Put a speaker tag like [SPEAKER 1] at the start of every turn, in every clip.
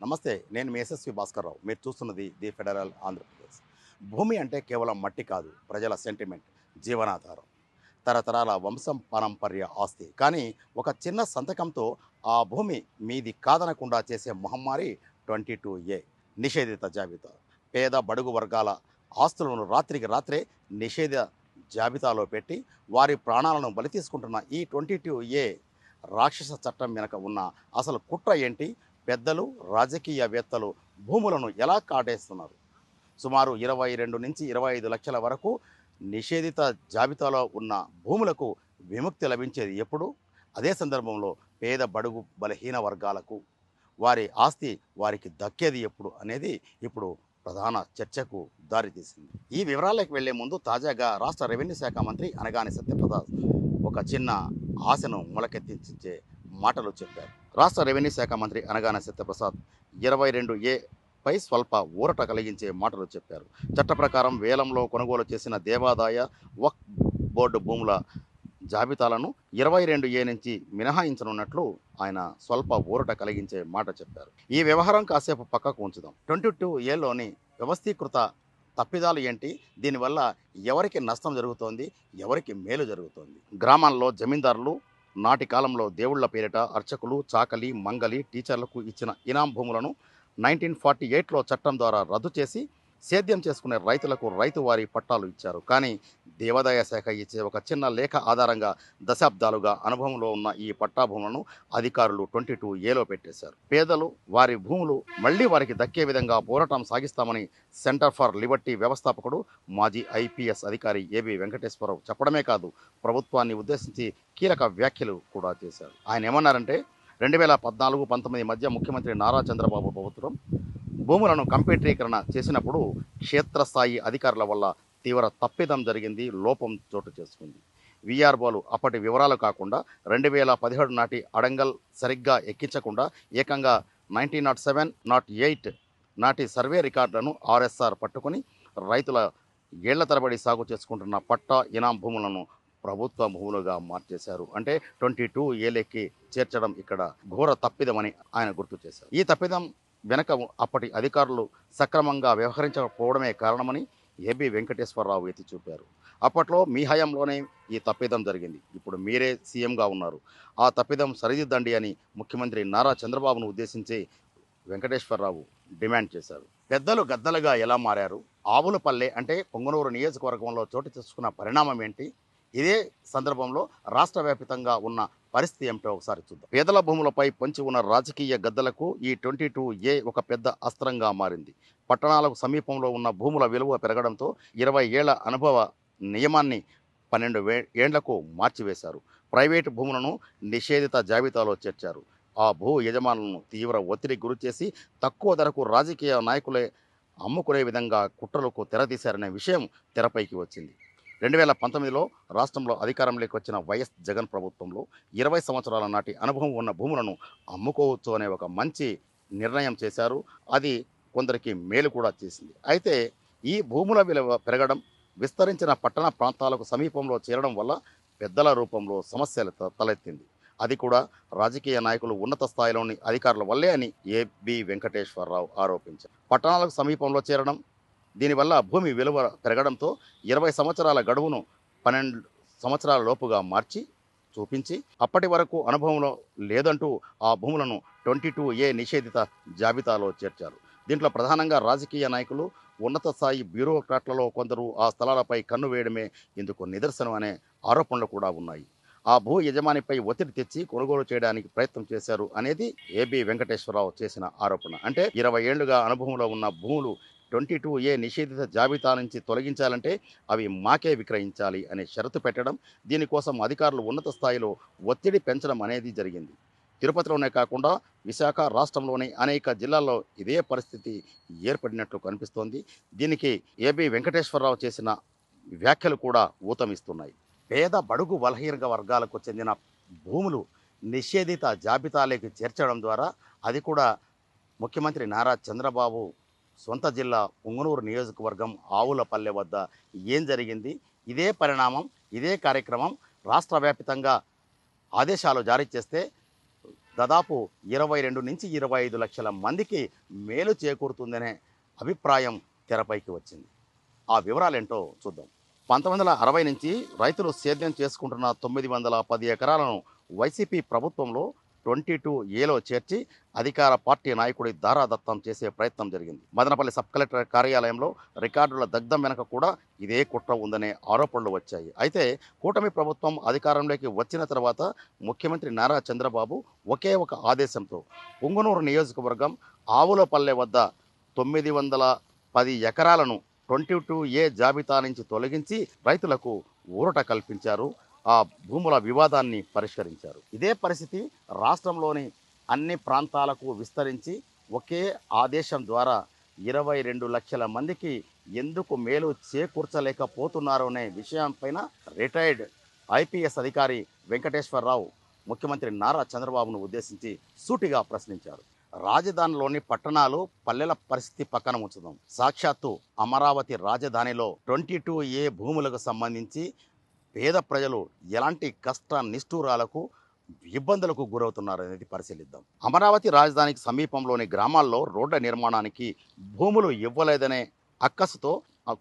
[SPEAKER 1] నమస్తే, నేను మీ ఎస్ఎస్వి భాస్కర్రావు. మీరు చూస్తున్నది ది ఫెడరల్ ఆంధ్రప్రదేశ్. భూమి అంటే కేవలం మట్టి కాదు, ప్రజల సెంటిమెంట్, జీవనాధారం, తరతరాల వంశం పారంపర్య ఆస్తి. కానీ ఒక చిన్న సంతకంతో ఆ భూమి మీది కాదనకుండా చేసే మహమ్మారి 22A నిషేధిత జాబితా. పేద బడుగు వర్గాల ఆస్తులను రాత్రికి రాత్రే నిషేధ జాబితాలో పెట్టి వారి ప్రాణాలను బలి తీసుకుంటున్న ఈ 22A రాక్షస చట్టం వెనక ఉన్న అసలు కుట్ర ఏంటి? పెద్దలు, రాజకీయవేత్తలు భూములను ఎలా కాటేస్తున్నారు? సుమారు 22 నుంచి 25 లక్షల వరకు నిషేధిత జాబితాలో ఉన్న భూములకు విముక్తి లభించేది ఎప్పుడు? అదే సందర్భంలో పేద బడుగు బలహీన వర్గాలకు వారి ఆస్తి వారికి దక్కేది ఎప్పుడు అనేది ఇప్పుడు ప్రధాన చర్చకు దారితీసింది. ఈ వివరాలకు వెళ్లే ముందు తాజాగా రాష్ట్ర రెవెన్యూ శాఖ మంత్రి అనగాని సత్యప్రసాద్ ఒక చిన్న ఆశను మొలకెత్తించే మాటలు చెప్పారు. రాష్ట్ర రెవెన్యూ శాఖ మంత్రి అనగాని సత్యప్రసాద్ 22A పై స్వల్ప ఊరట కలిగించే మాటలు చెప్పారు. చట్ట ప్రకారం వేలంలో కొనుగోలు చేసిన దేవాదాయ వక్ఫ్ బోర్డు భూముల జాబితాలను 22A నుంచి మినహాయించనున్నట్లు ఆయన స్వల్ప ఊరట కలిగించే మాట చెప్పారు. ఈ వ్యవహారం కాసేపు పక్కకు ఉంచుదాం. 22Aలోని వ్యవస్థీకృత తప్పిదాలు ఏంటి? దీనివల్ల ఎవరికి నష్టం జరుగుతోంది, ఎవరికి మేలు జరుగుతోంది? గ్రామాల్లో జమీందారులు నాటి కాలంలో దేవుళ్ల పేరిట అర్చకులు, చాకలి, మంగలి, టీచర్లకు ఇచ్చిన ఇనాం భూములను 1948లో చట్టం ద్వారా రద్దు చేసి సేద్యం చేసుకునే రైతులకు రైతువారీ పట్టాలు ఇచ్చారు. కానీ దేవాదాయ శాఖ ఇచ్చే ఒక చిన్న లేఖ ఆధారంగా దశాబ్దాలుగా అనుభవంలో ఉన్న ఈ పట్టా భూములను అధికారులు 22Aలో పెట్టేశారు. పేదలు వారి భూములు మళ్లీ వారికి దక్కే విధంగా పోరాటం సాగిస్తామని సెంటర్ ఫర్ లిబర్టీ వ్యవస్థాపకుడు మాజీ ఐపీఎస్ అధికారి ఏబి వెంకటేశ్వరరావు చెప్పడమే కాదు, ప్రభుత్వాన్ని ఉద్దేశించి కీలక వ్యాఖ్యలు కూడా చేశారు. ఆయన ఏమన్నారంటే, 2014-19 మధ్య ముఖ్యమంత్రి నారా చంద్రబాబు ప్రభుత్వం భూములను కంప్యూటరీకరణ చేసినప్పుడు క్షేత్రస్థాయి అధికారుల వల్ల తీవ్ర తప్పిదం జరిగింది, లోపం చోటు చేసుకుంది. విఆర్ఓలు అప్పటి వివరాలు కాకుండా 2017 నాటి అడంగల్ సరిగ్గా ఎక్కించకుండా ఏకంగా 1907-08 నాటి సర్వే రికార్డులను ఆర్ఎస్ఆర్ పట్టుకొని రైతుల ఏళ్ల తరబడి సాగు చేసుకుంటున్న పట్టా ఇనాం భూములను ప్రభుత్వ భూములుగా మార్చేశారు. అంటే 22Aలకి చేర్చడం ఇక్కడ ఘోర తప్పిదమని ఆయన గుర్తు చేశారు. ఈ తప్పిదం వెనక అప్పటి అధికారులు సక్రమంగా వ్యవహరించకపోవడమే కారణమని ఏబి వెంకటేశ్వరరావు ఎత్తి చూపారు. అప్పట్లో మీ హయాంలోనే ఈ తప్పిదం జరిగింది, ఇప్పుడు మీరే సీఎంగా ఉన్నారు, ఆ తప్పిదం సరిదిద్దండి అని ముఖ్యమంత్రి నారా చంద్రబాబును ఉద్దేశించి వెంకటేశ్వరరావు డిమాండ్ చేశారు. పెద్దలు గద్దలుగా ఎలా మారారు? ఆవులపల్లె అంటే పొంగనూరు నియోజకవర్గంలో చోటు చేసుకున్న పరిణామం ఏంటి? ఇదే సందర్భంలో రాష్ట్ర వ్యాప్తంగా ఉన్న పరిస్థితి ఏమిటో ఒకసారి చూద్దాం. పేదల భూములపై పొంచి ఉన్న రాజకీయ గద్దలకు ఈ 22A ఒక పెద్ద అస్త్రంగా మారింది. పట్టణాలకు సమీపంలో ఉన్న భూముల విలువ పెరగడంతో 20 ఏళ్ల అనుభవ నియమాన్ని 12 ఏండ్లకు మార్చివేశారు. ప్రైవేటు భూములను నిషేధిత జాబితాలో చేర్చారు. ఆ భూ యజమానులను తీవ్ర ఒత్తిడికి గురిచేసి తక్కువ ధరకు రాజకీయ నాయకులే అమ్ముకునే విధంగా కుట్రలకు తెరతీశారనే విషయం తెరపైకి వచ్చింది. 2019లో రాష్ట్రంలో అధికారంలోకి వచ్చిన వైఎస్ జగన్ ప్రభుత్వంలో 20 సంవత్సరాల నాటి అనుభవం ఉన్న భూములను అమ్ముకోవచ్చు అనే ఒక మంచి నిర్ణయం చేశారు. అది కొందరికి మేలు కూడా చేసింది. అయితే ఈ భూముల విలువ పెరగడం, విస్తరించిన పట్టణ ప్రాంతాలకు సమీపంలో చేరడం వల్ల పెద్దల రూపంలో సమస్యలు తలెత్తింది. అది కూడా రాజకీయ నాయకులు, ఉన్నత స్థాయిలోని అధికారుల వల్లే అని ఏబి వెంకటేశ్వరరావు ఆరోపించారు. పట్టణాలకు సమీపంలో చేరడం, దీనివల్ల భూమి విలువ పెరగడంతో 20 సంవత్సరాల గడువును 12 సంవత్సరాల లోపుగా మార్చి చూపించి అప్పటి వరకు అనుభవంలో లేదంటూ ఆ భూములను 22A నిషేధిత జాబితాలో చేర్చారు. దీంట్లో ప్రధానంగా రాజకీయ నాయకులు, ఉన్నత స్థాయి బ్యూరోక్రాట్లలో కొందరు ఆ స్థలాలపై కన్ను వేయడమే ఇందుకు నిదర్శనం అనే ఆరోపణలు కూడా ఉన్నాయి. ఆ భూ యజమానిపై ఒత్తిడి తెచ్చి కొనుగోలు చేయడానికి ప్రయత్నం చేశారు అనేది ఏబి వెంకటేశ్వరరావు చేసిన ఆరోపణ. అంటే 20 ఏళ్లుగా అనుభవంలో ఉన్న భూములు 22A నిషేధిత జాబితా నుంచి తొలగించాలంటే అవి మాకే విక్రయించాలి అనే షరతు పెట్టడం, దీనికోసం అధికారులు ఉన్నత స్థాయిలో ఒత్తిడి పెంచడం అనేది జరిగింది. తిరుపతిలోనే కాకుండా విశాఖ, రాష్ట్రంలోని అనేక జిల్లాల్లో ఇదే పరిస్థితి ఏర్పడినట్లు కనిపిస్తోంది. దీనికి ఏబి వెంకటేశ్వరరావు చేసిన వ్యాఖ్యలు కూడా ఊతమిస్తున్నాయి. పేద బడుగు బలహీన వర్గాలకు చెందిన భూములు నిషేధిత జాబితాలోకి చేర్చడం ద్వారా, అది కూడా ముఖ్యమంత్రి నారా చంద్రబాబు సొంత జిల్లా పుంగనూరు నియోజకవర్గం ఆవులపల్లె వద్ద ఏం జరిగింది? ఇదే పరిణామం, ఇదే కార్యక్రమం రాష్ట్ర వ్యాప్తంగా ఆదేశాలు జారీ చేస్తే దాదాపు 22 నుంచి 25 లక్షల మందికి మేలు చేకూరుతుందనే అభిప్రాయం తెరపైకి వచ్చింది. ఆ వివరాలేంటో చూద్దాం. 1960 నుంచి రైతులు సేద్యం చేసుకుంటున్న 910 ఎకరాలను వైసీపీ ప్రభుత్వంలో 22ఏలో చేర్చి అధికార పార్టీ నాయకుడి దారాదత్తం చేసే ప్రయత్నం జరిగింది. మదనపల్లి సబ్ కలెక్టర్ కార్యాలయంలో రికార్డుల దగ్ధం వెనక కూడా ఇదే కుట్ర ఉందనే ఆరోపణలు వచ్చాయి. అయితే కూటమి ప్రభుత్వం అధికారంలోకి వచ్చిన తర్వాత ముఖ్యమంత్రి నారా చంద్రబాబు ఒకే ఒక ఆదేశంతో పుంగనూరు నియోజకవర్గం ఆవులపల్లె వద్ద 910 ఎకరాలను 22A జాబితా నుంచి తొలగించి రైతులకు ఊరట కల్పించారు. ఆ భూముల వివాదాన్ని పరిష్కరించారు. ఇదే పరిస్థితి రాష్ట్రంలోని అన్ని ప్రాంతాలకు విస్తరించి ఒకే ఆదేశం ద్వారా 22 లక్షల మందికి ఎందుకు మేలు చేకూర్చలేకపోతున్నారు అనే విషయంపైన రిటైర్డ్ ఐపీఎస్ అధికారి వెంకటేశ్వరరావు ముఖ్యమంత్రి నారా చంద్రబాబును ఉద్దేశించి సూటిగా ప్రశ్నించారు. రాజధానిలోని పట్టణాలు పల్లెల పరిస్థితి పక్కన ఉంచుదాం. సాక్షాత్తు అమరావతి రాజధానిలో 22A భూములకు సంబంధించి పేద ప్రజలు ఎలాంటి కష్ట నిష్ఠూరాలకు ఇబ్బందులకు గురవుతున్నారు అనేది పరిశీలిద్దాం. అమరావతి రాజధానికి సమీపంలోని గ్రామాల్లో రోడ్ల నిర్మాణానికి భూములు ఇవ్వలేదనే అక్కసుతో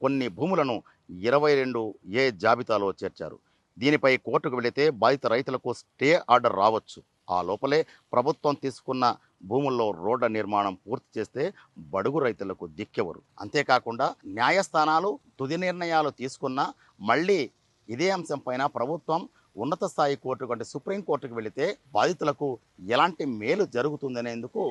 [SPEAKER 1] కొన్ని భూములను 22A జాబితాలో చేర్చారు. దీనిపై కోర్టుకు వెళితే బాధిత రైతులకు స్టే ఆర్డర్ రావచ్చు. ఆ లోపలే ప్రభుత్వం తీసుకున్న భూముల్లో రోడ్ల నిర్మాణం పూర్తి చేస్తే బడుగు రైతులకు దిక్కెవరు? అంతేకాకుండా న్యాయస్థానాలు తుది నిర్ణయాలు తీసుకున్నా మళ్ళీ ఇదే అంశంపైన ప్రభుత్వం ఉన్నత స్థాయి కోర్టు కంటే సుప్రీంకోర్టుకు వెళితే బాధితులకు ఎలాంటి మేలు జరుగుతుందనేందుకు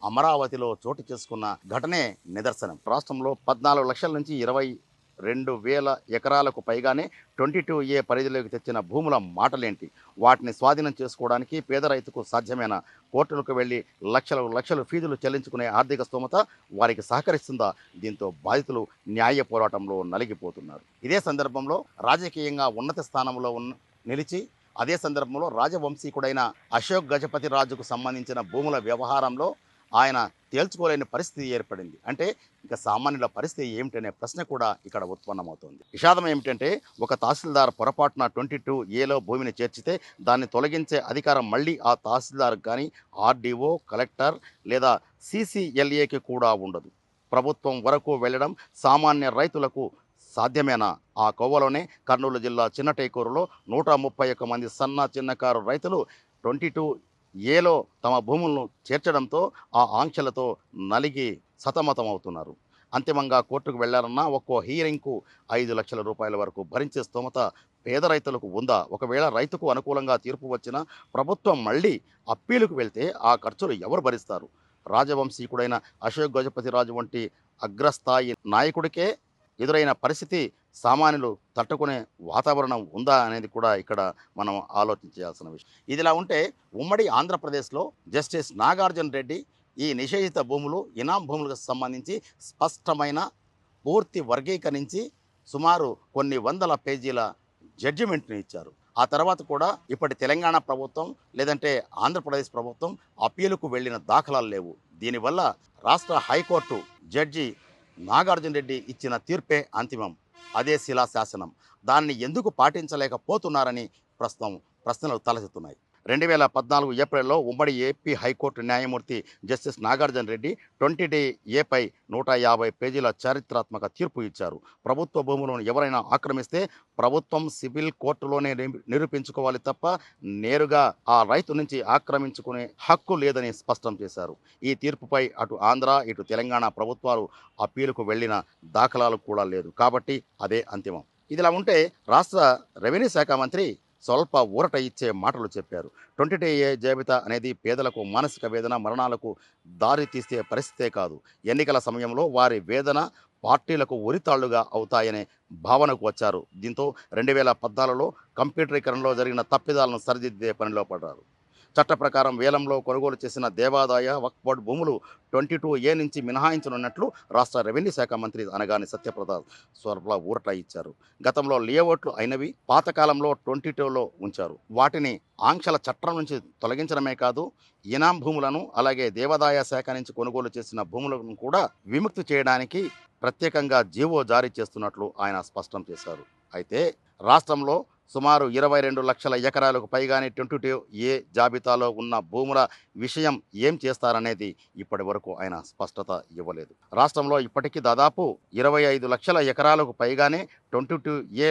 [SPEAKER 1] అమరావతిలో చోటు చేసుకున్న ఘటనే నిదర్శనం. రాష్ట్రంలో 14 లక్షల నుంచి 22,000 ఎకరాలకు పైగానే 22A పరిధిలోకి తెచ్చిన భూముల మాటలేంటి? వాటిని స్వాధీనం చేసుకోవడానికి పేద రైతుకు సాధ్యమైన కోర్టులకు వెళ్ళి లక్షలు ఫీజులు చెల్లించుకునే ఆర్థిక స్తోమత వారికి సహకరిస్తుందా? దీంతో బాధితులు న్యాయ పోరాటంలో నలిగిపోతున్నారు. ఇదే సందర్భంలో రాజకీయంగా ఉన్నత స్థానంలో నిలిచి అదే సందర్భంలో రాజవంశీకుడైన అశోక్ గజపతి రాజుకు సంబంధించిన భూముల వ్యవహారంలో ఆయన తేల్చుకోలేని పరిస్థితి ఏర్పడింది. అంటే ఇక సామాన్యుల పరిస్థితి ఏమిటనే ప్రశ్న కూడా ఇక్కడ ఉత్పన్నమవుతుంది. విషాదం ఏమిటంటే ఒక తహసీల్దార్ పొరపాటున 22ఏలో భూమిని చేర్చితే దాన్ని తొలగించే అధికారం మళ్ళీ ఆ తహసీల్దార్ కానీ ఆర్డీఓ, కలెక్టర్ లేదా CCLAకి కూడా ఉండదు. ప్రభుత్వం వరకు వెళ్ళడం సామాన్య రైతులకు సాధ్యమేనా? ఆ కోవలోనే కర్నూలు జిల్లా చిన్నటేకూరులో 131 మంది చిన్నకారు రైతులు 22ఏలో తమ భూములను చేర్చడంతో ఆ ఆంక్షలతో నలిగి సతమతమవుతున్నారు. అంతిమంగా కోర్టుకు వెళ్లారన్నా ఒక్కో హీరింగ్కు 5 లక్షల రూపాయల వరకు భరించే స్తోమత పేద రైతులకు ఉందా? ఒకవేళ రైతుకు అనుకూలంగా తీర్పు వచ్చినా ప్రభుత్వం మళ్ళీ అప్పీలుకు వెళ్తే ఆ ఖర్చులు ఎవరు భరిస్తారు? రాజవంశీకుడైన అశోక్ గజపతిరాజు వంటి అగ్రస్థాయి నాయకుడికే ఎదురైన పరిస్థితి సామాన్యులు తట్టుకునే వాతావరణం ఉందా అనేది కూడా ఇక్కడ మనం ఆలోచించాల్సిన విషయం. ఇదిలా ఉంటే ఉమ్మడి ఆంధ్రప్రదేశ్లో జస్టిస్ నాగార్జున రెడ్డి ఈ నిషేధిత భూములు, ఇనాం భూములకు సంబంధించి స్పష్టమైన పూర్తి వర్గీకరించి సుమారు కొన్ని వందల పేజీల జడ్జిమెంట్ని ఇచ్చారు. ఆ తర్వాత కూడా ఇప్పటి తెలంగాణ ప్రభుత్వం లేదంటే ఆంధ్రప్రదేశ్ ప్రభుత్వం అప్పీలుకు వెళ్ళిన దాఖలాలు లేవు. దీనివల్ల రాష్ట్ర హైకోర్టు జడ్జి నాగార్జున రెడ్డి ఇచ్చిన తీర్పే అంతిమం. అదే శిలాశాసనం. దాన్ని ఎందుకు పాటించలేకపోతున్నారని ప్రస్తుతం ప్రశ్నలు తలెత్తుతున్నాయి. 2014 ఏప్రిల్లో ఉమ్మడి ఏపీ హైకోర్టు న్యాయమూర్తి జస్టిస్ నాగార్జున రెడ్డి 20ఏపై 150 పేజీల చారిత్రాత్మక తీర్పు ఇచ్చారు. ప్రభుత్వ భూములను ఎవరైనా ఆక్రమిస్తే ప్రభుత్వం సివిల్ కోర్టులోనే నిరూపించుకోవాలి తప్ప నేరుగా ఆ రైతు నుంచి ఆక్రమించుకునే హక్కు లేదని స్పష్టం చేశారు. ఈ తీర్పుపై అటు ఆంధ్ర ఇటు తెలంగాణ ప్రభుత్వాలు అప్పీలుకు వెళ్లిన దాఖలాలు కూడా లేదు. కాబట్టి అదే అంతిమం. ఇదిలా ఉంటే రాష్ట్ర రెవెన్యూ శాఖ మంత్రి స్వల్ప ఊరట ఇచ్చే మాటలు చెప్పారు. 22A జాబితా అనేది పేదలకు మానసిక వేదన, మరణాలకు దారి తీసే పరిస్థితే కాదు, ఎన్నికల సమయంలో వారి వేదన పార్టీలకు ఉరితాళ్లుగా అవుతాయనే భావనకు వచ్చారు. దీంతో 2014లో కంప్యూటరీకరణలో జరిగిన తప్పిదాలను సరిదిద్దే పనిలో పడ్డారు. చట్ట ప్రకారం వేలంలో కొనుగోలు చేసిన దేవాదాయ వక్ఫ్ బోర్డు భూములు 22A నుంచి మినహాయించనున్నట్లు రాష్ట్ర రెవెన్యూ శాఖ మంత్రి అనగాని సత్యప్రసాద్ స్వల్ప ఊరట ఇచ్చారు. గతంలో లేఅవుట్లు అయినవి పాతకాలంలో 22లో ఉంచారు. వాటిని ఆంక్షల చట్టం నుంచి తొలగించడమే కాదు, ఇనాం భూములను అలాగే దేవాదాయ శాఖ నుంచి కొనుగోలు చేసిన భూములను కూడా విముక్తి చేయడానికి ప్రత్యేకంగా జీవో జారీ చేస్తున్నట్లు ఆయన స్పష్టం చేశారు. అయితే రాష్ట్రంలో సుమారు 22 లక్షల ఎకరాలకు పైగానే 22 ఏ జాబితాలో ఉన్న భూముల విషయం ఏం చేస్తారనేది ఇప్పటి వరకు ఆయన స్పష్టత ఇవ్వలేదు. రాష్ట్రంలో ఇప్పటికీ దాదాపు 25 లక్షల ఎకరాలకు పైగానే 22 ఏ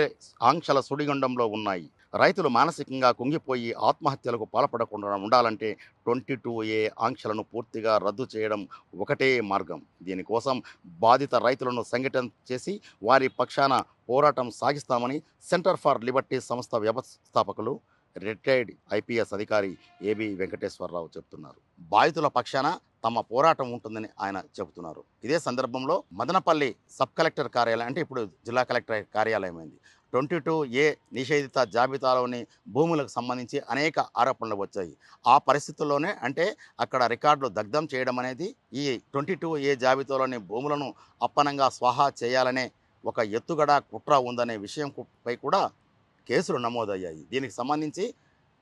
[SPEAKER 1] ఆంక్షల సుడిగుండంలో ఉన్నాయి. రైతులు మానసికంగా కుంగిపోయి ఆత్మహత్యలకు పాల్పడకుండా ఉండాలంటే 22 ఏ ఆంక్షలను పూర్తిగా రద్దు చేయడం ఒకటే మార్గం. దీనికోసం బాధిత రైతులను సంఘటన చేసి వారి పక్షాన పోరాటం సాగిస్తామని సెంటర్ ఫర్ లిబర్టీ సంస్థ వ్యవస్థాపకులు రిటైర్డ్ ఐపీఎస్ అధికారి ఏబి వెంకటేశ్వరరావు చెబుతున్నారు. బాధితుల పక్షాన తమ పోరాటం ఉంటుందని ఆయన చెబుతున్నారు. ఇదే సందర్భంలో మదనపల్లి సబ్ కలెక్టర్ కార్యాలయం, అంటే ఇప్పుడు జిల్లా కలెక్టర్ కార్యాలయం అయింది, 22 ఏ నిషేధిత జాబితాలోని భూములకు సంబంధించి అనేక ఆరోపణలు వచ్చాయి. ఆ పరిస్థితుల్లోనే అంటే అక్కడ రికార్డులు దగ్ధం చేయడం అనేది, ఈ 22 ఏ జాబితాలోని భూములను అప్పనంగా స్వాహా చేయాలనే ఒక ఎత్తుగడ కుట్ర ఉందనే విషయం పై కూడా కేసులు నమోదయ్యాయి. దీనికి సంబంధించి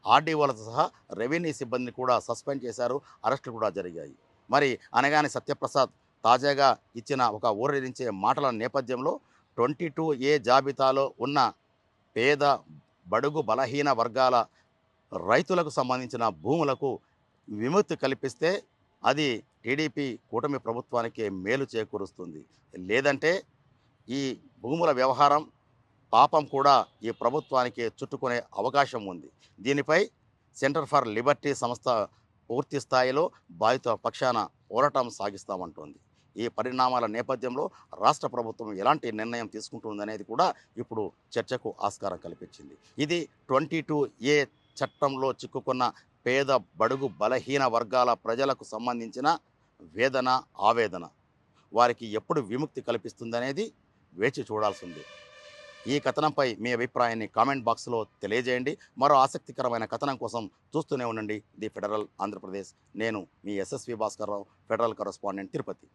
[SPEAKER 1] ఆర్డీఓలతో సహా రెవెన్యూ సిబ్బందిని కూడా సస్పెండ్ చేశారు, అరెస్టులు కూడా జరిగాయి. మరి అనగాని సత్యప్రసాద్ తాజాగా ఇచ్చిన ఒక ఊరడించే మాటల నేపథ్యంలో 22 ఏ జాబితాలో ఉన్న పేద బడుగు బలహీన వర్గాల రైతులకు సంబంధించిన భూములకు విముక్తి కల్పిస్తే అది టీడీపీ కూటమి ప్రభుత్వానికి మేలు చేకూరుస్తుంది. లేదంటే ఈ భూముల వ్యవహారం పాపం కూడా ఈ ప్రభుత్వానికి చుట్టుకునే అవకాశం ఉంది. దీనిపై సెంటర్ ఫర్ లిబర్టీ సంస్థ పూర్తి స్థాయిలో బాధితుల పక్షాన పోరాటం సాగిస్తామంటోంది. ఈ పరిణామాల నేపథ్యంలో రాష్ట్ర ప్రభుత్వం ఎలాంటి నిర్ణయం తీసుకుంటుందనేది కూడా ఇప్పుడు చర్చకు ఆస్కారం కల్పించింది. ఇది 22 ఏ చట్టంలో చిక్కుకున్న పేద బడుగు బలహీన వర్గాల ప్రజలకు సంబంధించిన వేదన, ఆవేదన. వారికి ఎప్పుడు విముక్తి కల్పిస్తుందనేది వేచి చూడాల్సింది. ఈ కథనంపై మీ అభిప్రాయాన్ని కామెంట్ బాక్స్లో తెలియజేయండి. మరో ఆసక్తికరమైన కథనం కోసం చూస్తూనే ఉండండి ది ఫెడరల్ ఆంధ్రప్రదేశ్. నేను మీ SSV Bhaskar Rao, federal correspondent, Tirupati.